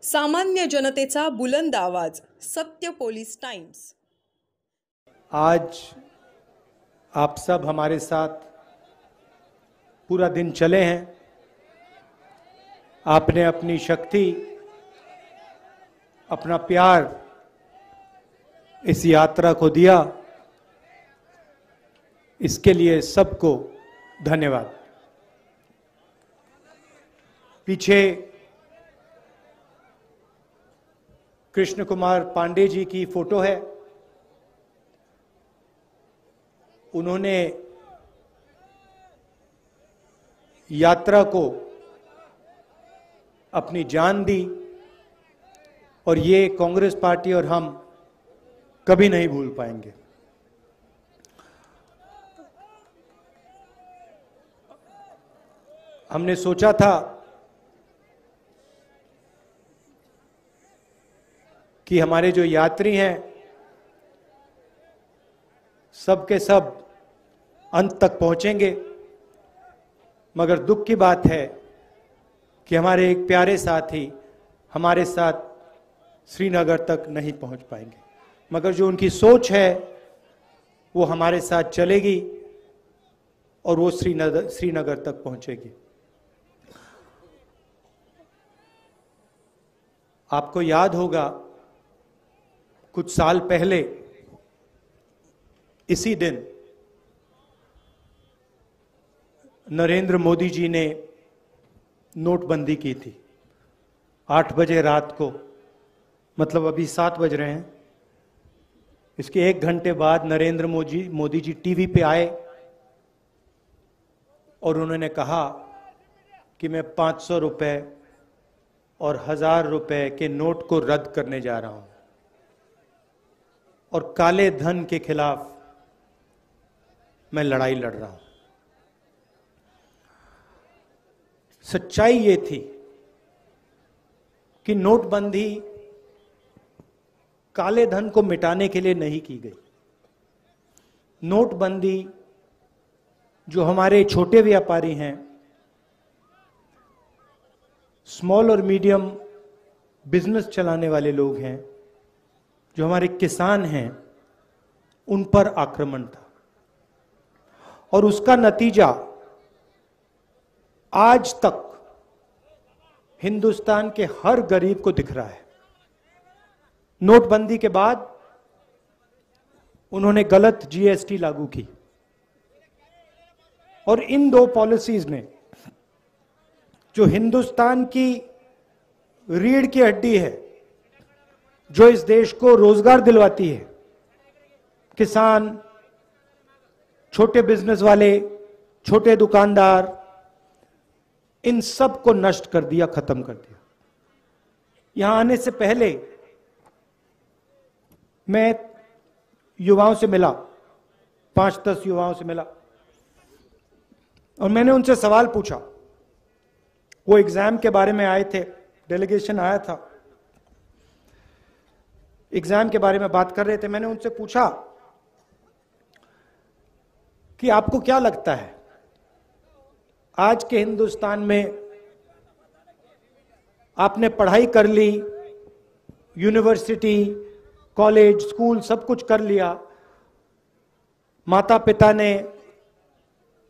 सामान्य जनतेचा बुलंद आवाज, सत्य पोलीस टाइम्स। आज आप सब हमारे साथ पूरा दिन चले हैं। आपने अपनी शक्ति, अपना प्यार इस यात्रा को दिया, इसके लिए सबको धन्यवाद। पीछे कृष्ण कुमार पांडे जी की फोटो है। उन्होंने यात्रा को अपनी जान दी और ये कांग्रेस पार्टी और हम कभी नहीं भूल पाएंगे। हमने सोचा था कि हमारे जो यात्री हैं सब के सब अंत तक पहुंचेंगे, मगर दुख की बात है कि हमारे एक प्यारे साथी हमारे साथ श्रीनगर तक नहीं पहुंच पाएंगे, मगर जो उनकी सोच है वो हमारे साथ चलेगी और वो श्रीनगर तक पहुंचेगी। आपको याद होगा कुछ साल पहले इसी दिन नरेंद्र मोदी जी ने नोटबंदी की थी। 8 बजे रात को, मतलब अभी 7 बज रहे हैं, इसके 1 घंटे बाद नरेंद्र मोदी जी टीवी पे आए और उन्होंने कहा कि मैं 500 रुपए और 1000 रुपए के नोट को रद्द करने जा रहा हूं और काले धन के खिलाफ मैं लड़ाई लड़ रहा हूं। सच्चाई ये थी कि नोटबंदी काले धन को मिटाने के लिए नहीं की गई। नोटबंदी जो हमारे छोटे व्यापारी हैं, स्मॉल और मीडियम बिजनेस चलाने वाले लोग हैं, जो हमारे किसान हैं, उन पर आक्रमण था और उसका नतीजा आज तक हिंदुस्तान के हर गरीब को दिख रहा है। नोटबंदी के बाद उन्होंने गलत जीएसटी लागू की और इन 2 पॉलिसीज ने, जो हिंदुस्तान की रीढ़ की हड्डी है, जो इस देश को रोजगार दिलवाती है, किसान, छोटे बिजनेस वाले, छोटे दुकानदार, इन सब को नष्ट कर दिया, खत्म कर दिया। यहां आने से पहले मैं युवाओं से मिला, 5-10 युवाओं से मिला और मैंने उनसे सवाल पूछा। वो एग्जाम के बारे में आए थे, डेलीगेशन आया था, एग्जाम के बारे में बात कर रहे थे। मैंने उनसे पूछा कि आपको क्या लगता है आज के हिंदुस्तान में, आपने पढ़ाई कर ली, यूनिवर्सिटी, कॉलेज, स्कूल सब कुछ कर लिया, माता पिता ने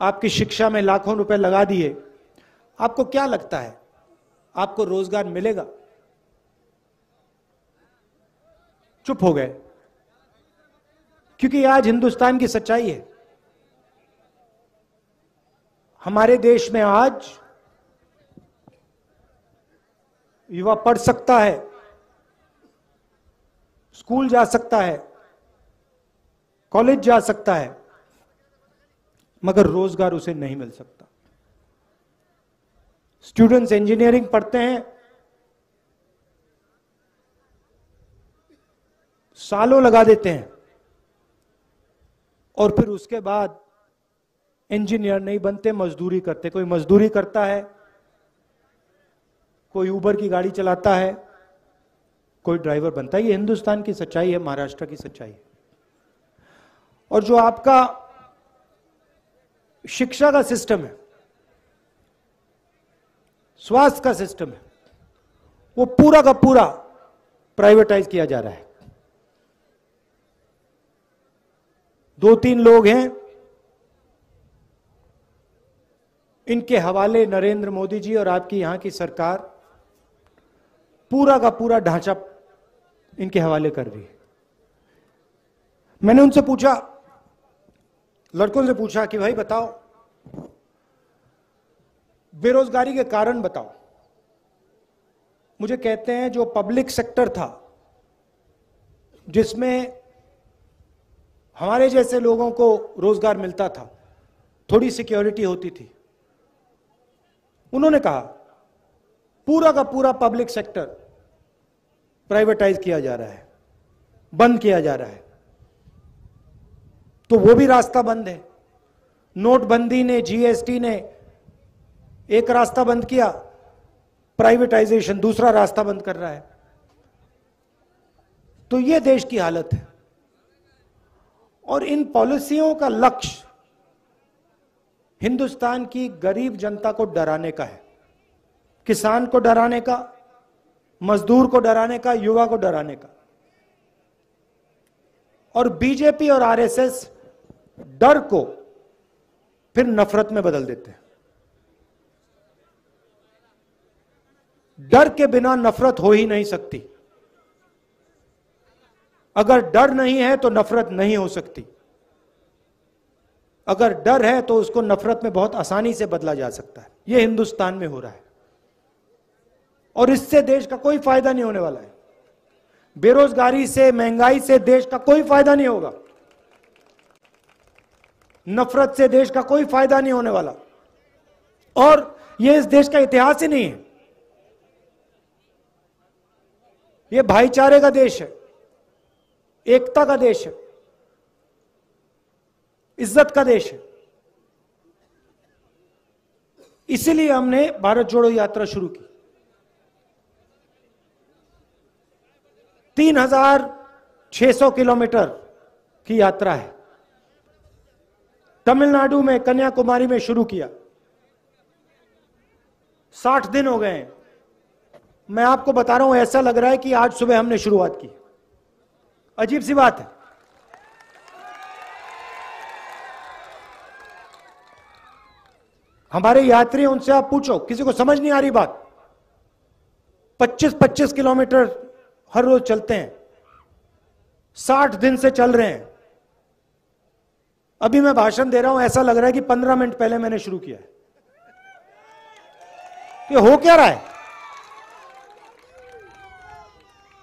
आपकी शिक्षा में लाखों रुपए लगा दिए, आपको क्या लगता है आपको रोजगार मिलेगा? चुप हो गए, क्योंकि आज हिंदुस्तान की सच्चाई है। हमारे देश में आज युवा पढ़ सकता है, स्कूल जा सकता है, कॉलेज जा सकता है, मगर रोजगार उसे नहीं मिल सकता। स्टूडेंट्स इंजीनियरिंग पढ़ते हैं, सालों लगा देते हैं और फिर उसके बाद इंजीनियर नहीं बनते, मजदूरी करते। कोई मजदूरी करता है, कोई उबर की गाड़ी चलाता है, कोई ड्राइवर बनता है। ये हिंदुस्तान की सच्चाई है, महाराष्ट्र की सच्चाई है। और जो आपका शिक्षा का सिस्टम है, स्वास्थ्य का सिस्टम है, वो पूरा का पूरा प्राइवेटाइज किया जा रहा है। 2-3 लोग हैं, इनके हवाले नरेंद्र मोदी जी और आपकी यहां की सरकार पूरा का पूरा ढांचा इनके हवाले कर रही है। मैंने उनसे पूछा, लड़कों से पूछा कि भाई बताओ, बेरोजगारी के कारण बताओ। मुझे कहते हैं जो पब्लिक सेक्टर था, जिसमें हमारे जैसे लोगों को रोजगार मिलता था, थोड़ी सिक्योरिटी होती थी, उन्होंने कहा पूरा का पूरा पब्लिक सेक्टर प्राइवेटाइज किया जा रहा है, बंद किया जा रहा है। तो वो भी रास्ता बंद है। नोटबंदी ने, जीएसटी ने एक रास्ता बंद किया, प्राइवेटाइजेशन दूसरा रास्ता बंद कर रहा है। तो ये देश की हालत है। और इन पॉलिसियों का लक्ष्य हिंदुस्तान की गरीब जनता को डराने का है, किसान को डराने का, मजदूर को डराने का, युवा को डराने का। और बीजेपी और आरएसएस डर को फिर नफरत में बदल देते हैं। डर के बिना नफरत हो ही नहीं सकती। अगर डर नहीं है तो नफरत नहीं हो सकती। अगर डर है तो उसको नफरत में बहुत आसानी से बदला जा सकता है। यह हिंदुस्तान में हो रहा है और इससे देश का कोई फायदा नहीं होने वाला है। बेरोजगारी से, महंगाई से देश का कोई फायदा नहीं होगा। नफरत से देश का कोई फायदा नहीं होने वाला। और यह इस देश का इतिहास ही नहीं है। यह भाईचारे का देश है, एकता का देश है, इज्जत का देश है। इसीलिए हमने भारत जोड़ो यात्रा शुरू की। 3600 किलोमीटर की यात्रा है। तमिलनाडु में, कन्याकुमारी में शुरू किया। 60 दिन हो गए हैं। मैं आपको बता रहा हूं, ऐसा लग रहा है कि आज सुबह हमने शुरुआत की। अजीब सी बात है। हमारे यात्री, उनसे आप पूछो, किसी को समझ नहीं आ रही बात। 25-25 किलोमीटर हर रोज चलते हैं, 60 दिन से चल रहे हैं। अभी मैं भाषण दे रहा हूं, ऐसा लग रहा है कि 15 मिनट पहले मैंने शुरू किया है। ये हो क्या रहा है?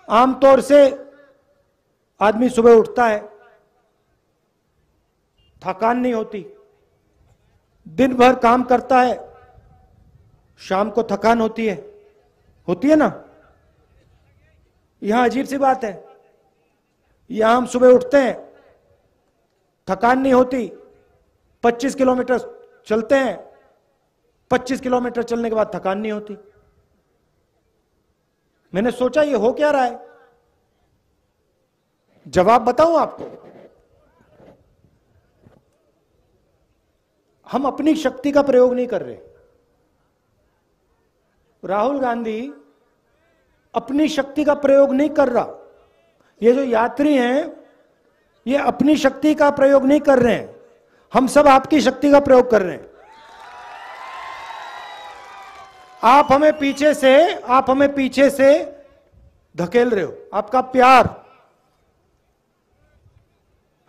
आमतौर से आदमी सुबह उठता है, थकान नहीं होती, दिन भर काम करता है, शाम को थकान होती है ना? यहां अजीब सी बात है। यहां हम सुबह उठते हैं, थकान नहीं होती, 25 किलोमीटर चलते हैं, 25 किलोमीटर चलने के बाद थकान नहीं होती। मैंने सोचा ये हो क्या रहा है? जवाब बताऊं आपको। हम अपनी शक्ति का प्रयोग नहीं कर रहे। राहुल गांधी अपनी शक्ति का प्रयोग नहीं कर रहा। ये जो यात्री हैं, ये अपनी शक्ति का प्रयोग नहीं कर रहे हैं। हम सब आपकी शक्ति का प्रयोग कर रहे हैं। आप हमें पीछे से धकेल रहे हो। आपका प्यार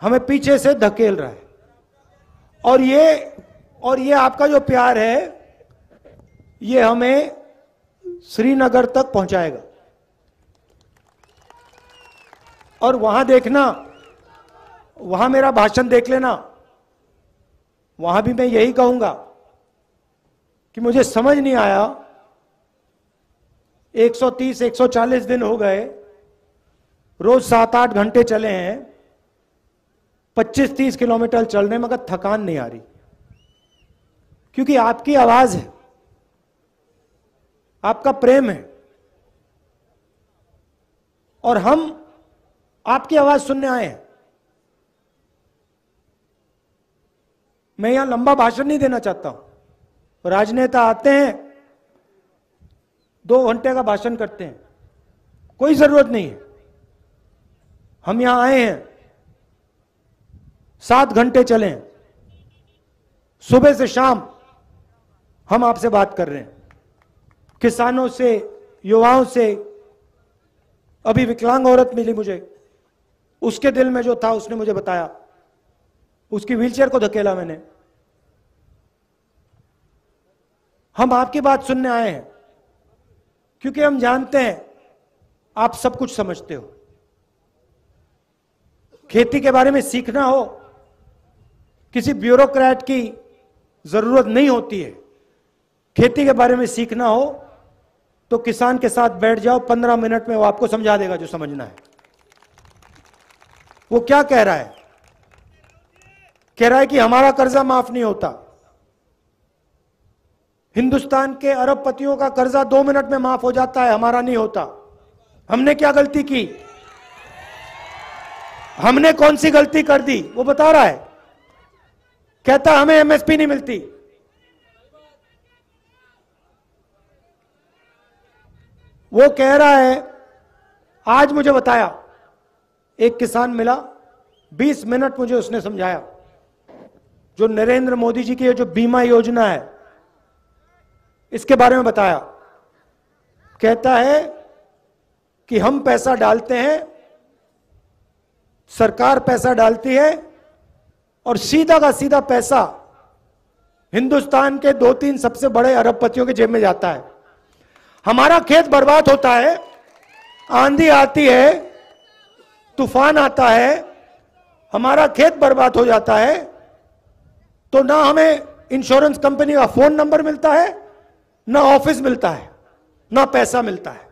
हमें पीछे से धकेल रहा है। और ये आपका जो प्यार है, ये हमें श्रीनगर तक पहुंचाएगा। और वहां देखना, वहां मेरा भाषण देख लेना। वहां भी मैं यही कहूंगा कि मुझे समझ नहीं आया, 130-140 दिन हो गए, रोज 7-8 घंटे चले हैं, 25-30 किलोमीटर चलने में, मगर थकान नहीं आ रही। क्योंकि आपकी आवाज है, आपका प्रेम है, और हम आपकी आवाज सुनने आए हैं। मैं यहां लंबा भाषण नहीं देना चाहता हूं। राजनेता आते हैं, 2 घंटे का भाषण करते हैं, कोई जरूरत नहीं है। हम यहां आए हैं 7 घंटे चलें, सुबह से शाम हम आपसे बात कर रहे हैं, किसानों से, युवाओं से। अभी विकलांग औरत मिली मुझे, उसके दिल में जो था उसने मुझे बताया, उसकी व्हीलचेयर को धकेला मैंने। हम आपकी बात सुनने आए हैं क्योंकि हम जानते हैं आप सब कुछ समझते हो। खेती के बारे में सीखना हो, किसी ब्यूरोक्रेट की जरूरत नहीं होती है। खेती के बारे में सीखना हो तो किसान के साथ बैठ जाओ, 15 मिनट में वो आपको समझा देगा जो समझना है। वो क्या कह रहा है? कह रहा है कि हमारा कर्जा माफ नहीं होता। हिंदुस्तान के अरबपतियों का कर्जा 2 मिनट में माफ हो जाता है, हमारा नहीं होता। हमने क्या गलती की? हमने कौन सी गलती कर दी? वो बता रहा है, कहता हमें एमएसपी नहीं मिलती। वो कह रहा है, आज मुझे बताया, एक किसान मिला, 20 मिनट मुझे उसने समझाया, जो नरेंद्र मोदी जी की ये जो बीमा योजना है इसके बारे में बताया। कहता है कि हम पैसा डालते हैं, सरकार पैसा डालती है और सीधा का सीधा पैसा हिंदुस्तान के 2-3 सबसे बड़े अरबपतियों के जेब में जाता है। हमारा खेत बर्बाद होता है, आंधी आती है, तूफान आता है, हमारा खेत बर्बाद हो जाता है, तो ना हमें इंश्योरेंस कंपनी का फोन नंबर मिलता है, ना ऑफिस मिलता है, ना पैसा मिलता है।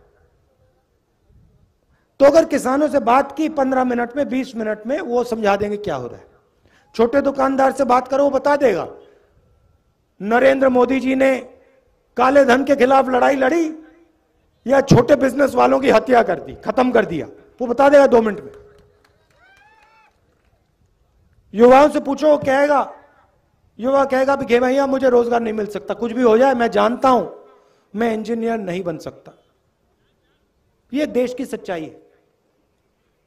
तो अगर किसानों से बात की 15 मिनट में, 20 मिनट में, वो समझा देंगे क्या हो रहा है। छोटे दुकानदार से बात करो, वो बता देगा नरेंद्र मोदी जी ने काले धन के खिलाफ लड़ाई लड़ी या छोटे बिजनेस वालों की हत्या कर दी, खत्म कर दिया, वो बता देगा 2 मिनट में। युवाओं से पूछो, वो कहेगा, युवा कहेगा कि भैया मुझे रोजगार नहीं मिल सकता, कुछ भी हो जाए, मैं जानता हूं मैं इंजीनियर नहीं बन सकता। यह देश की सच्चाई है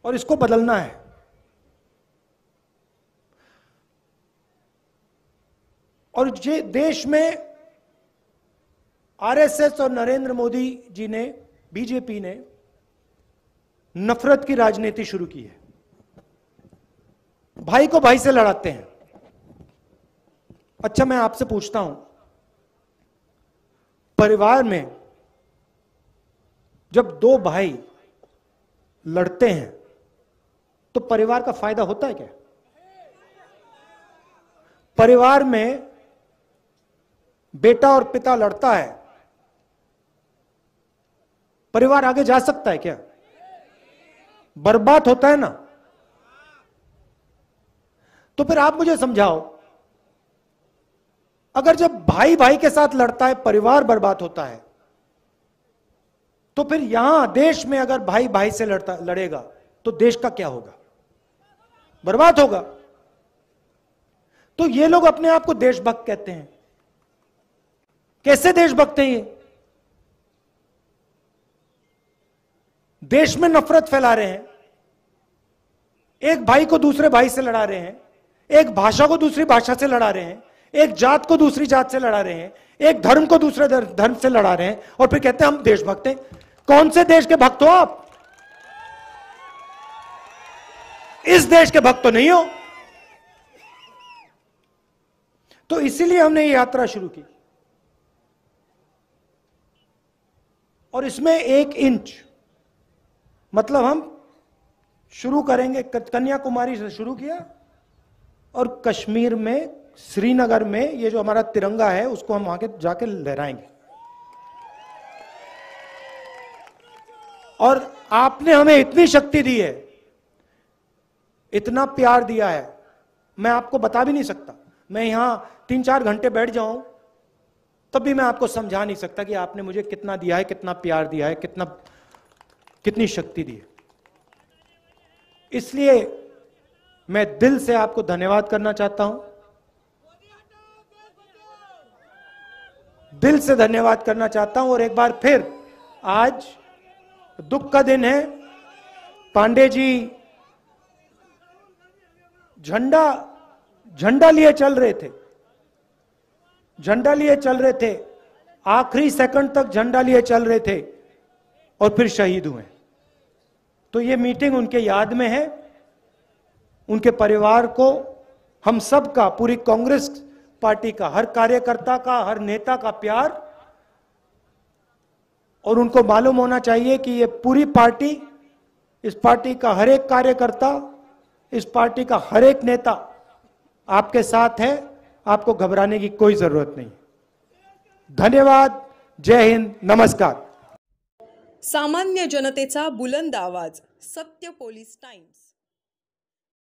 और इसको बदलना है। और ये देश में आरएसएस और नरेंद्र मोदी जी ने, बीजेपी ने नफरत की राजनीति शुरू की है। भाई को भाई से लड़ाते हैं। अच्छा, मैं आपसे पूछता हूं, परिवार में जब 2 भाई लड़ते हैं तो परिवार का फायदा होता है क्या? परिवार में बेटा और पिता लड़ता है, परिवार आगे जा सकता है क्या? बर्बाद होता है ना। तो फिर आप मुझे समझाओ, अगर जब भाई भाई के साथ लड़ता है परिवार बर्बाद होता है, तो फिर यहां देश में अगर भाई भाई से लड़ेगा तो देश का क्या होगा? बर्बाद होगा। तो ये लोग अपने आप को देशभक्त कहते हैं। कैसे देशभक्त हैं ये? देश में नफरत फैला रहे हैं, एक भाई को दूसरे भाई से लड़ा रहे हैं, एक भाषा को दूसरी भाषा से लड़ा रहे हैं, एक जात को दूसरी जात से लड़ा रहे हैं, एक धर्म को दूसरे धर्म से लड़ा रहे हैं, और फिर कहते हैं हम देशभक्त हैं। कौन से देश के भक्त हो आप? इस देश के भक्त तो नहीं हो। तो इसीलिए हमने ये यात्रा शुरू की, और इसमें 1 इंच, मतलब हम शुरू करेंगे, कन्याकुमारी से शुरू किया और कश्मीर में, श्रीनगर में ये जो हमारा तिरंगा है उसको हम वहां के जाके लहराएंगे। और आपने हमें इतनी शक्ति दी है, इतना प्यार दिया है, मैं आपको बता भी नहीं सकता। मैं यहां 3-4 घंटे बैठ जाऊं तब भी मैं आपको समझा नहीं सकता कि आपने मुझे कितना दिया है, कितना प्यार दिया है, कितनी शक्ति दी है। इसलिए मैं दिल से आपको धन्यवाद करना चाहता हूं, दिल से धन्यवाद करना चाहता हूं। और एक बार फिर आज दुख का दिन है। पांडे जी झंडा लिए चल रहे थे, झंडा लिए चल रहे थे, आखिरी सेकंड तक झंडा लिए चल रहे थे और फिर शहीद हुए। तो ये मीटिंग उनके याद में है। उनके परिवार को, हम सब का, पूरी कांग्रेस पार्टी का, हर कार्यकर्ता का, हर नेता का प्यार, और उनको मालूम होना चाहिए कि ये पूरी पार्टी, इस पार्टी का हर एक कार्यकर्ता, इस पार्टी का हर एक नेता आपके साथ है। आपको घबराने की कोई जरूरत नहीं। धन्यवाद। जय हिंद। नमस्कार। सामान्य जनतेचा बुलंद आवाज, सत्य पोलीस टाइम्स।